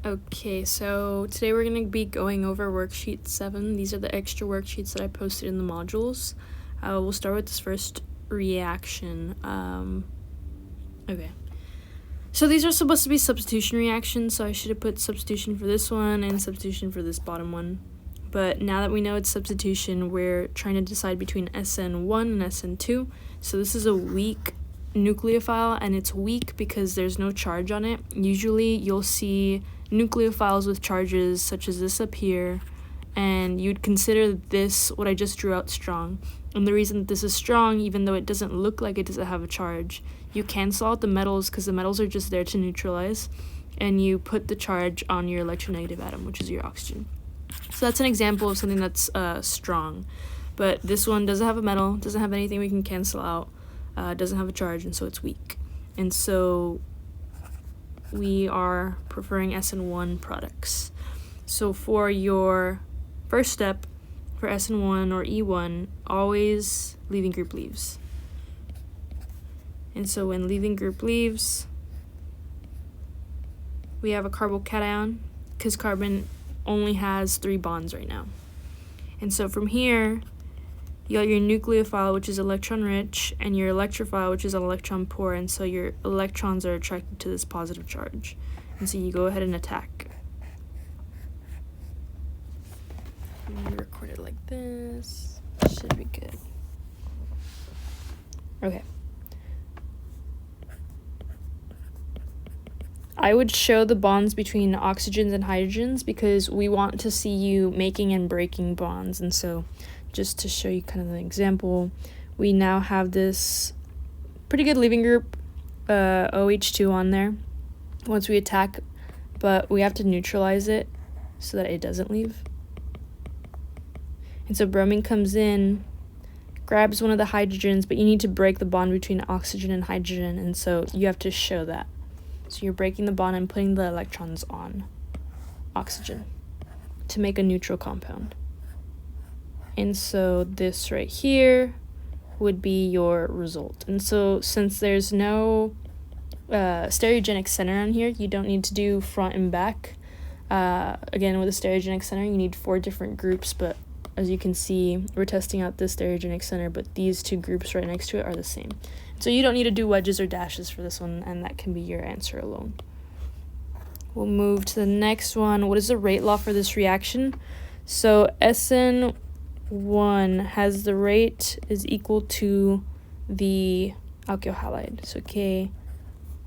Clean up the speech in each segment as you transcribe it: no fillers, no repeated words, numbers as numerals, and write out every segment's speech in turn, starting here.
Okay, so today we're going to be going over worksheet 7. These are the extra worksheets that I posted in the modules. We'll start with this first reaction. Okay. So these are supposed to be substitution reactions, so I should have put substitution for this one and substitution for this bottom one. But now that we know it's substitution, we're trying to decide between SN1 and SN2. So this is a weak nucleophile, and it's weak because there's no charge on it. Usually you'll see nucleophiles with charges such as this up here, and you'd consider this, what I just drew out, strong. And the reason that this is strong, even though it doesn't look like it doesn't have a charge, you cancel out the metals because the metals are just there to neutralize, and you put the charge on your electronegative atom, which is your oxygen. So that's an example of something that's strong. But this one doesn't have a metal, doesn't have anything we can cancel out, doesn't have a charge, and so it's weak. And so we are preferring SN1 products. So for your first step, for SN1 or E1, always leaving group leaves. And so when leaving group leaves, we have a carbocation, because carbon only has 3 bonds right now. And so from here, you got your nucleophile, which is electron rich, and your electrophile, which is electron poor, and so your electrons are attracted to this positive charge. And so you go ahead and attack. Record it like this. Should be good. Okay. I would show the bonds between oxygens and hydrogens because we want to see you making and breaking bonds. And so just to show you kind of an example, we now have this pretty good leaving group, OH2 on there once we attack, but we have to neutralize it so that it doesn't leave. And so bromine comes in, grabs one of the hydrogens, but you need to break the bond between oxygen and hydrogen, and so you have to show that. So you're breaking the bond and putting the electrons on oxygen to make a neutral compound. And so this right here would be your result. And so since there's no stereogenic center on here, you don't need to do front and back. Again, with a stereogenic center, you need 4 different groups, but as you can see, we're testing out this stereogenic center, but these 2 groups right next to it are the same. So you don't need to do wedges or dashes for this one, and that can be your answer alone. We'll move to the next one. What is the rate law for this reaction? So SN1 has the rate is equal to the alkyl halide. So K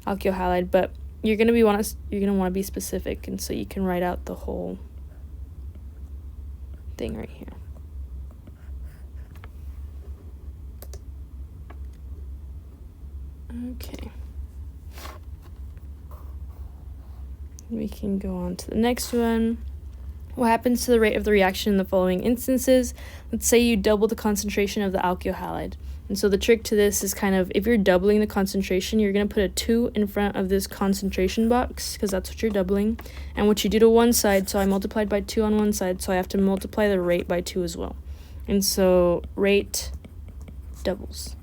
alkyl halide, but you're gonna want to be specific, and so you can write out the whole thing right here. Okay. We can go on to the next one. What happens to the rate of the reaction in the following instances? Let's say you double the concentration of the alkyl halide. And so the trick to this is kind of, if you're doubling the concentration, you're going to put a 2 in front of this concentration box, because that's what you're doubling. And what you do to one side, so I multiplied by 2 on one side, so I have to multiply the rate by 2 as well. And so rate doubles.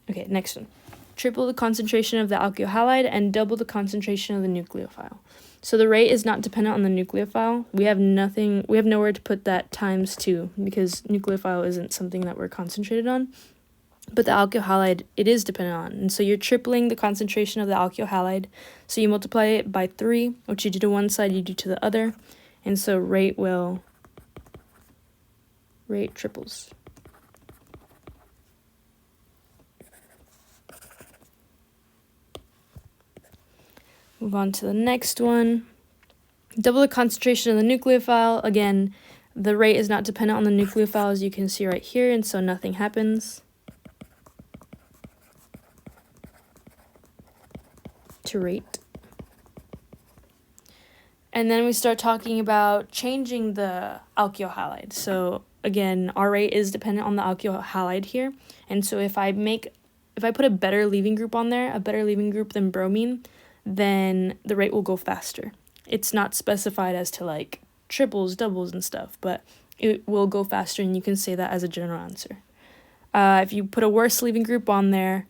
Okay, next one. Triple the concentration of the alkyl halide and double the concentration of the nucleophile. So the rate is not dependent on the nucleophile. We have nowhere to put that times 2 because nucleophile isn't something that we're concentrated on. But the alkyl halide, it is dependent on. And so you're tripling the concentration of the alkyl halide. So you multiply it by 3, which you do to one side, you do to the other. And so rate triples. Move on to the next one. Double the concentration of the nucleophile. Again, the rate is not dependent on the nucleophile, as you can see right here, and so nothing happens. To rate. And then we start talking about changing the alkyl halide. So again, our rate is dependent on the alkyl halide here. And so if I put a better leaving group on there, a better leaving group than bromine, then the rate will go faster. It's not specified as to like triples, doubles, and stuff, but it will go faster, and you can say that as a general answer. If you put a worse leaving group on there,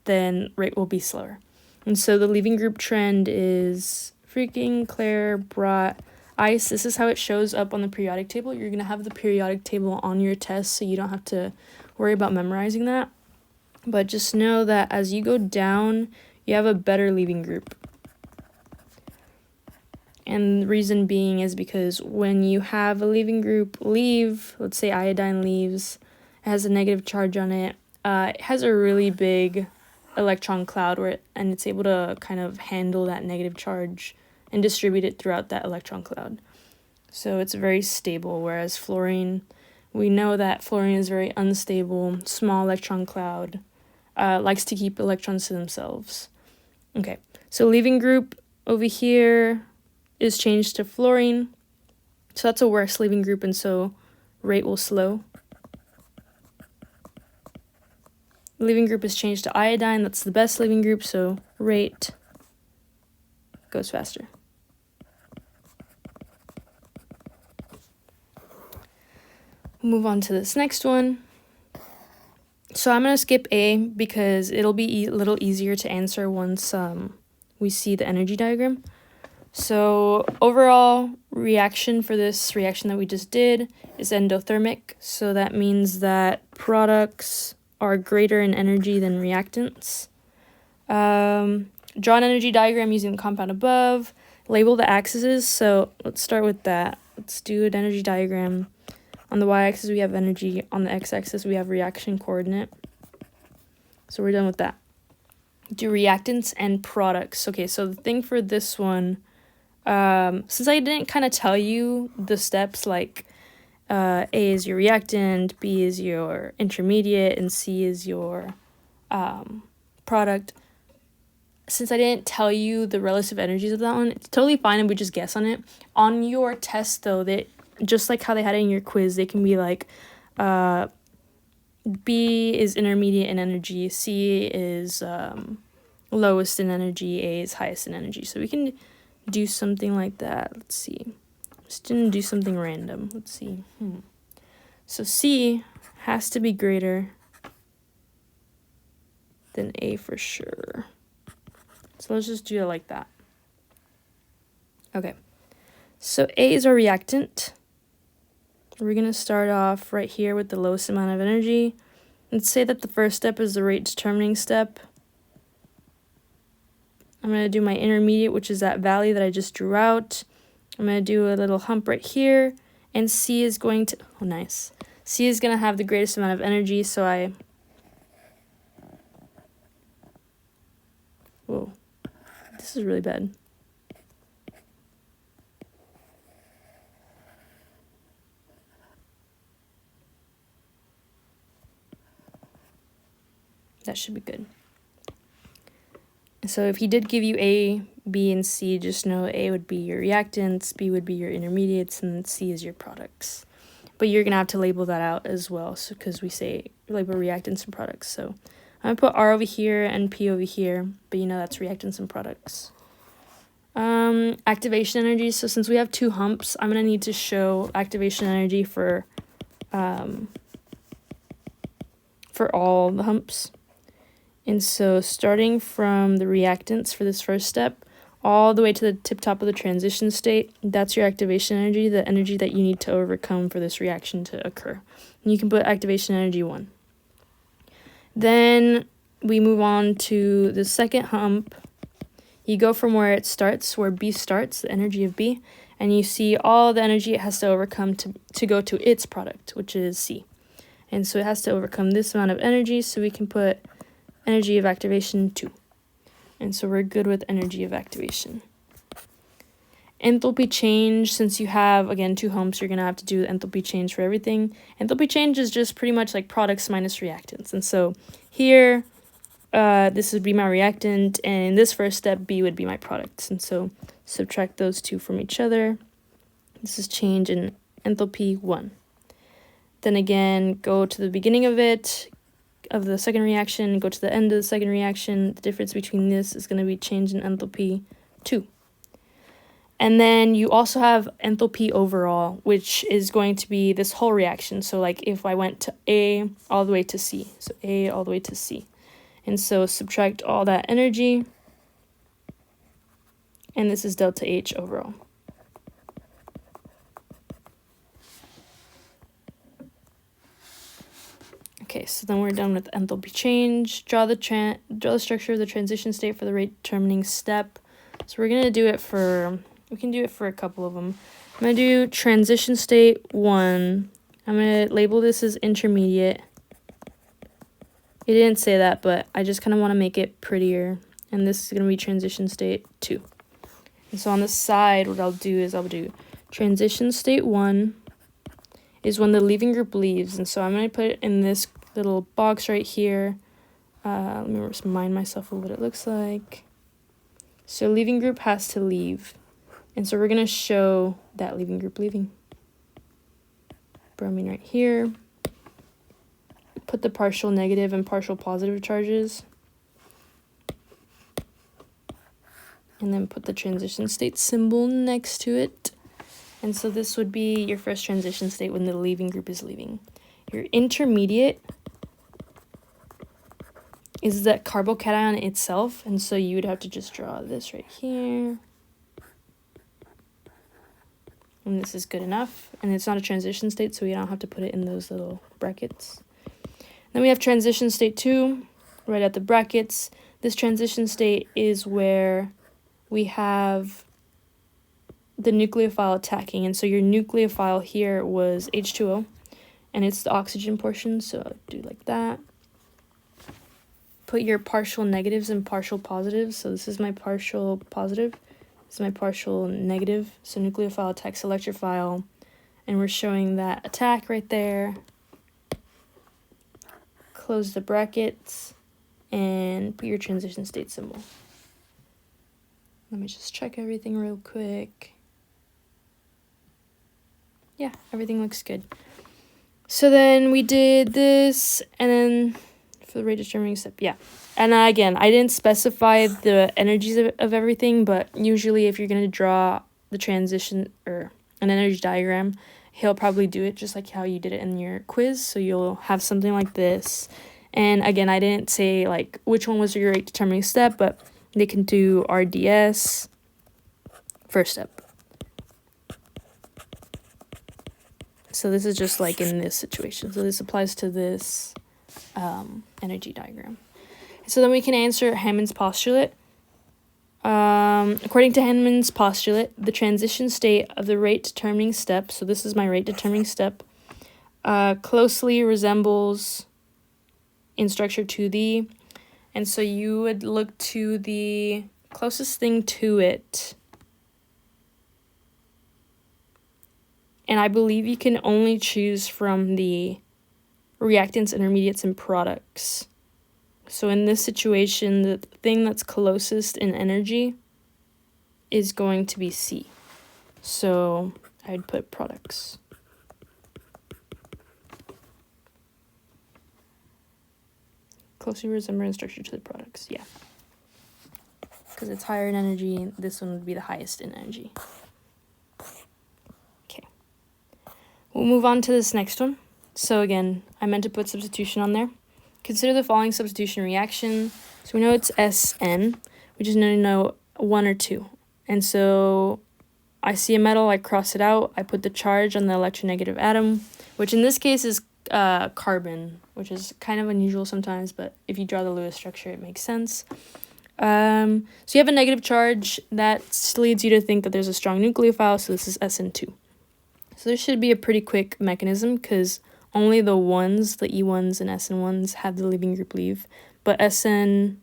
then rate will be slower. And so the leaving group trend is freaking Claire brought ice. This is how it shows up on the periodic table. You're going to have the periodic table on your test, so you don't have to worry about memorizing that. But just know that as you go down, you have a better leaving group. And the reason being is because when you have a leaving group leave, let's say iodine leaves, it has a negative charge on it. It has a really big electron cloud and it's able to kind of handle that negative charge and distribute it throughout that electron cloud. So it's very stable, whereas fluorine, we know that fluorine is very unstable, small electron cloud, likes to keep electrons to themselves. Okay, so leaving group over here is changed to fluorine. So that's a worse leaving group, and so rate will slow. Leaving group is changed to iodine. That's the best leaving group, so rate goes faster. Move on to this next one. So I'm going to skip A because it'll be a little easier to answer once we see the energy diagram. So overall reaction for this reaction that we just did is endothermic. So that means that products are greater in energy than reactants. Draw an energy diagram using the compound above. Label the axes. So let's start with that. Let's do an energy diagram. On the y-axis we have energy. On the x-axis we have reaction coordinate. So we're done with that. Do reactants and products. Okay, so the thing for this one, since I didn't kind of tell you the steps, like A is your reactant, B is your intermediate, and C is your product. Since I didn't tell you the relative energies of that one, it's totally fine and we just guess on it. On your test, though, that just like how they had it in your quiz, they can be like B is intermediate in energy, C is lowest in energy, A is highest in energy. So we can do something like that. Let's see. Just didn't do something random. Let's see. So C has to be greater than A for sure. So let's just do it like that. Okay. So A is our reactant. We're going to start off right here with the lowest amount of energy. Let's say that the first step is the rate determining step. I'm going to do my intermediate, which is that valley that I just drew out. I'm going to do a little hump right here. And C is going to... Oh, nice. C is going to have the greatest amount of energy, so Whoa. This is really bad. That should be good. So if he did give you A, B, and C, just know A would be your reactants, B would be your intermediates, and C is your products. But you're going to have to label that out as well, so because we say label reactants and products. So I'm going to put R over here and P over here, but you know that's reactants and products. Activation energy. So since we have two humps, I'm going to need to show activation energy for all the humps. And so starting from the reactants for this first step, all the way to the tip top of the transition state, that's your activation energy, the energy that you need to overcome for this reaction to occur. And you can put activation energy 1. Then we move on to the second hump. You go from where it starts, where B starts, the energy of B, and you see all the energy it has to overcome to go to its product, which is C. And so it has to overcome this amount of energy, so we can put energy of activation 2. And so we're good with energy of activation. Enthalpy change, since you have, again, two humps, you're going to have to do the enthalpy change for everything. Enthalpy change is just pretty much like products minus reactants. And so here, this would be my reactant, and in this first step, B would be my product. And so subtract those two from each other. This is change in enthalpy 1. Then again, go to the beginning of the second reaction, go to the end of the second reaction. The difference between this is going to be change in enthalpy 2. And then you also have enthalpy overall, which is going to be this whole reaction. So like if I went to A all the way to C, so A all the way to C. And so subtract all that energy, and this is delta H overall. Okay, so then we're done with enthalpy change. Draw the structure of the transition state for the rate determining step. So we're gonna do it for, we can do it for a couple of them. I'm gonna do transition state 1. I'm gonna label this as intermediate. It didn't say that, but I just kind of want to make it prettier. And this is gonna be transition state 2. And so on the side, what I'll do is I'll do transition state 1 is when the leaving group leaves. And so I'm going to put it in this little box right here. Let me remind myself of what it looks like. So leaving group has to leave. And so we're going to show that leaving group leaving. Bromine right here. Put the partial negative and partial positive charges. And then put the transition state symbol next to it. And so this would be your first transition state when the leaving group is leaving. Your intermediate is that carbocation itself. And so you would have to just draw this right here. And this is good enough. And it's not a transition state, so we don't have to put it in those little brackets. Then we have transition state 2, right at the brackets. This transition state is where we have the nucleophile attacking. And so your nucleophile here was H2O, and it's the oxygen portion, so I'll do like that. Put your partial negatives and partial positives. So this is my partial positive, this is my partial negative. So nucleophile attacks electrophile, and we're showing that attack right there. Close the brackets, and put your transition state symbol. Let me just check everything real quick. Yeah, everything looks good. So then we did this, and then for the rate determining step, yeah. And again, I didn't specify the energies of everything, but usually if you're going to draw the transition or an energy diagram, he'll probably do it just like how you did it in your quiz. So you'll have something like this. And again, I didn't say like which one was your rate determining step, but they can do RDS, first step. So this is just like in this situation. So this applies to this energy diagram. So then we can answer Hammond's postulate. According to Hammond's postulate, the transition state of the rate determining step, so this is my rate determining step, closely resembles in structure to the, and so you would look to the closest thing to it. And I believe you can only choose from the reactants, intermediates, and products. So in this situation, the thing that's closest in energy is going to be C. So I'd put products. Closely resemble in structure to the products, yeah. Because it's higher in energy, this one would be the highest in energy. Okay. We'll move on to this next one. So again, I meant to put substitution on there. Consider the following substitution reaction. So we know it's SN. We just need to know 1 or 2. And so I see a metal, I cross it out, I put the charge on the electronegative atom, which in this case is carbon, which is kind of unusual sometimes, but if you draw the Lewis structure, it makes sense. So you have a negative charge that leads you to think that there's a strong nucleophile, so this is SN2. So this should be a pretty quick mechanism because only the ones, the E1s and SN1s, have the leaving group leave, but leaving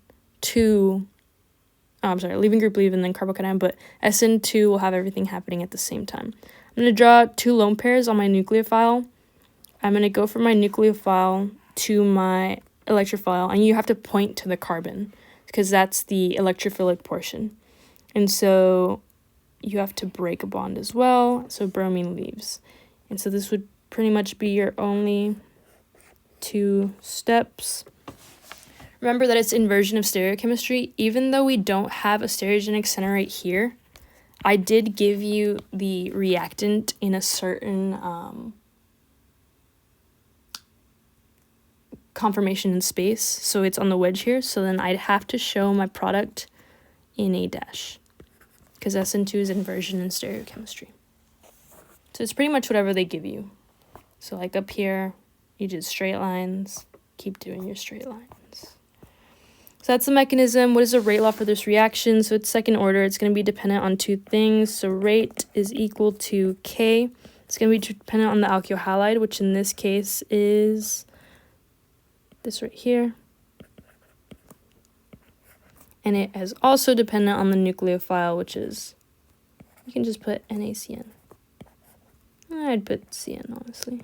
group leave and then carbocation, but SN2 will have everything happening at the same time. I'm going to draw 2 lone pairs on my nucleophile. I'm going to go from my nucleophile to my electrophile, and you have to point to the carbon because that's the electrophilic portion. And so you have to break a bond as well, so bromine leaves. And so this would pretty much be your only 2 steps. Remember that it's inversion of stereochemistry. Even though we don't have a stereogenic center right here, I did give you the reactant in a certain conformation in space, so it's on the wedge here, so then I'd have to show my product in a dash, because SN2 is inversion in stereochemistry. So it's pretty much whatever they give you. So like up here, you did straight lines, keep doing your straight lines. So that's the mechanism. What is the rate law for this reaction? So it's second order. It's going to be dependent on two things. So rate is equal to K. It's going to be dependent on the alkyl halide, which in this case is this right here. And it is also dependent on the nucleophile, which is, you can just put NaCN. I'd put CN, honestly.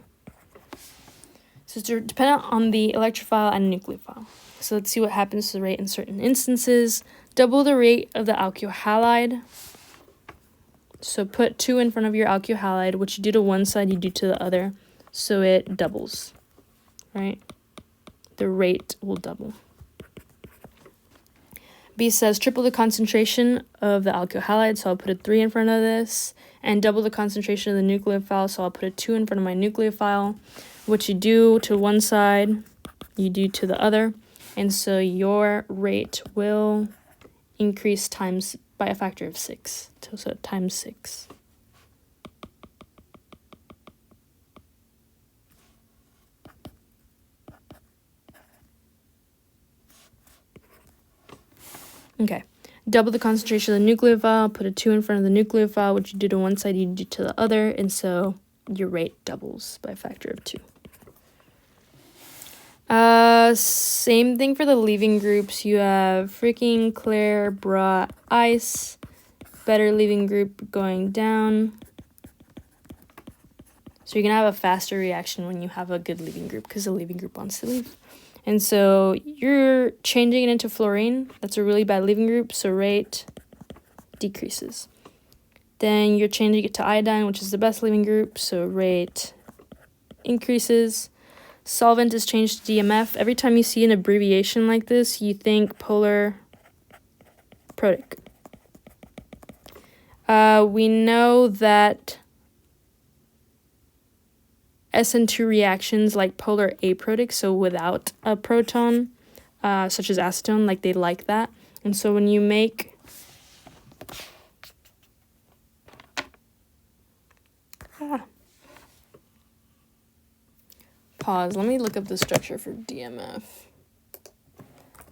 So it's dependent on the electrophile and nucleophile. So let's see what happens to the rate in certain instances. Double the rate of the alkyl halide. So put 2 in front of your alkyl halide. What you do to one side, you do to the other. So it doubles, right? The rate will double. B says triple the concentration of the alkyl halide. So I'll put a 3 in front of this. And double the concentration of the nucleophile. So I'll put a 2 in front of my nucleophile. What you do to one side, you do to the other. And so your rate will increase times by a factor of 6. So times 6. Okay. Double the concentration of the nucleophile, put a 2 in front of the nucleophile. What you do to one side, you do to the other. And so your rate doubles by a factor of 2. Same thing for the leaving groups. You have freaking Claire brought ice. Better leaving group going down. So you're going to have a faster reaction when you have a good leaving group because the leaving group wants to leave. And so you're changing it into fluorine. That's a really bad leaving group, so rate decreases. Then you're changing it to iodine, which is the best leaving group, so rate increases. Solvent is changed to DMF. Every time you see an abbreviation like this, you think polar protic. We know that SN2 reactions like polar aprotic, so without a proton, such as acetone, like they like that. And so when you make pause, let me look up the structure for DMF.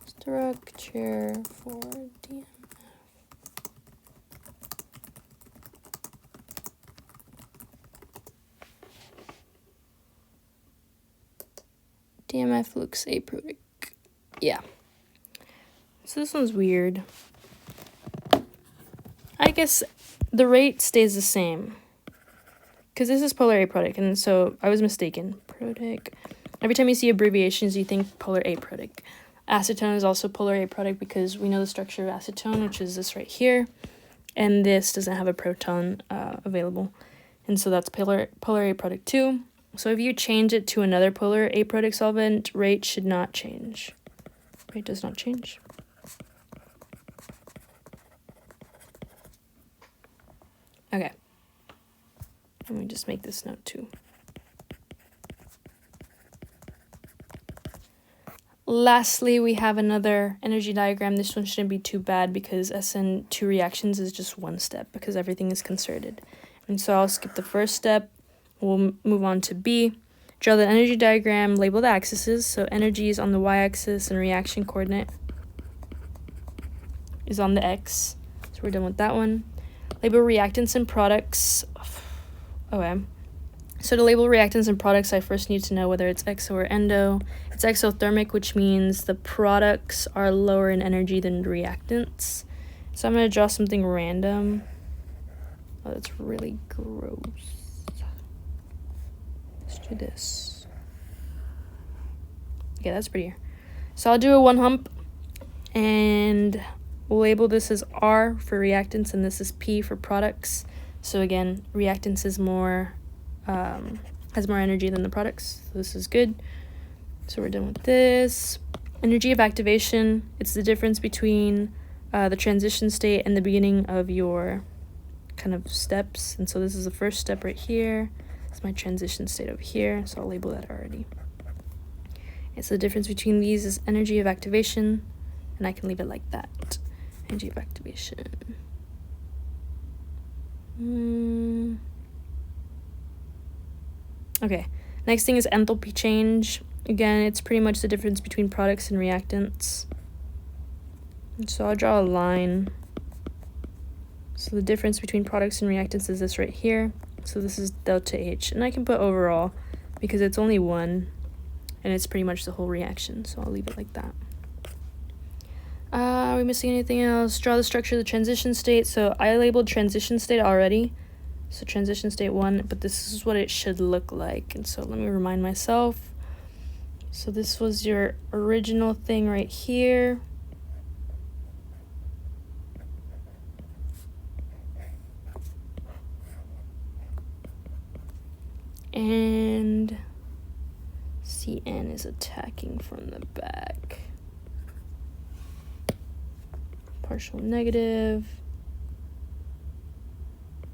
Structure for DMF. DMF looks aprotic. Yeah. So this one's weird. I guess the rate stays the same. Because this is polar aprotic, and so I was mistaken. Protic. Every time you see abbreviations, you think polar aprotic. Acetone is also polar aprotic because we know the structure of acetone, which is this right here. And this doesn't have a proton available. And so that's polar aprotic too. So if you change it to another polar aprotic solvent, rate should not change. Rate does not change. Okay. Let me just make this note too. Lastly, we have another energy diagram. This one shouldn't be too bad because SN2 reactions is just one step because everything is concerted. And so I'll skip the first step. We'll move on to B. Draw the energy diagram, label the axes. So energy is on the y-axis and reaction coordinate is on the x. So we're done with that one. Label reactants and products. Okay. So to label reactants and products, I first need to know whether it's exo or endo. It's exothermic, which means the products are lower in energy than the reactants. So I'm going to draw something random. Oh, that's really gross. Let's do this. Okay, that's prettier. So I'll do a one hump, and we'll label this as R for reactants, and this is P for products. So again, reactants is more, has more energy than the products. So this is good. So we're done with this. Energy of activation, it's the difference between the transition state and the beginning of your kind of steps. And so this is the first step right here. It's my transition state over here, so I'll label that already. And so the difference between these is energy of activation, and I can leave it like that. Energy of activation. Okay, next thing is enthalpy change. Again, it's pretty much the difference between products and reactants. And so I'll draw a line. So the difference between products and reactants is this right here. So this is delta H, and I can put overall because it's only one, and it's pretty much the whole reaction, so I'll leave it like that. Are we missing anything else? Draw the structure of the transition state. So I labeled transition state already. So transition state 1, but this is what it should look like. And so let me remind myself. So this was your original thing right here. And CN is attacking from the back. Partial negative.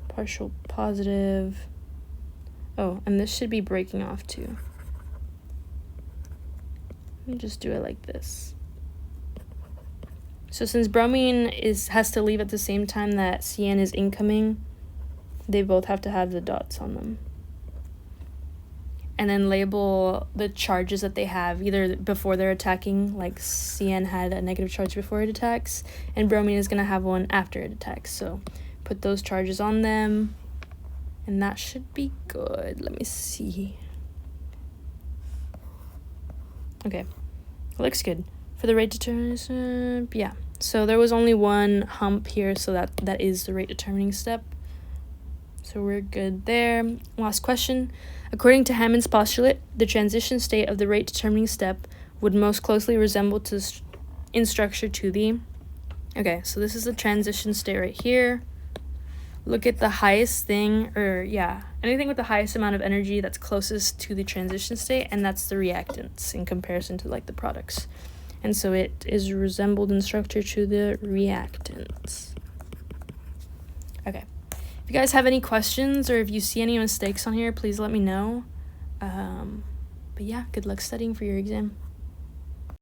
Partial positive. Oh, and this should be breaking off too. Let me just do it like this. So since bromine has to leave at the same time that CN is incoming, they both have to have the dots on them. And then label the charges that they have either before they're attacking, like CN had a negative charge before it attacks, and bromine is going to have one after it attacks. So put those charges on them, and that should be good. Let me see. Okay, looks good. For the rate determination, yeah. So there was only one hump here, so that is the rate determining step. So we're good there. Last question. According to Hammond's postulate, the transition state of the rate determining step would most closely resemble in structure to the... Okay, so this is the transition state right here. Look at the highest thing, or yeah, anything with the highest amount of energy that's closest to the transition state, and that's the reactants in comparison to like the products. And so it is resembled in structure to the reactants. Okay. If you guys have any questions or if you see any mistakes on here, please let me know. But yeah, good luck studying for your exam.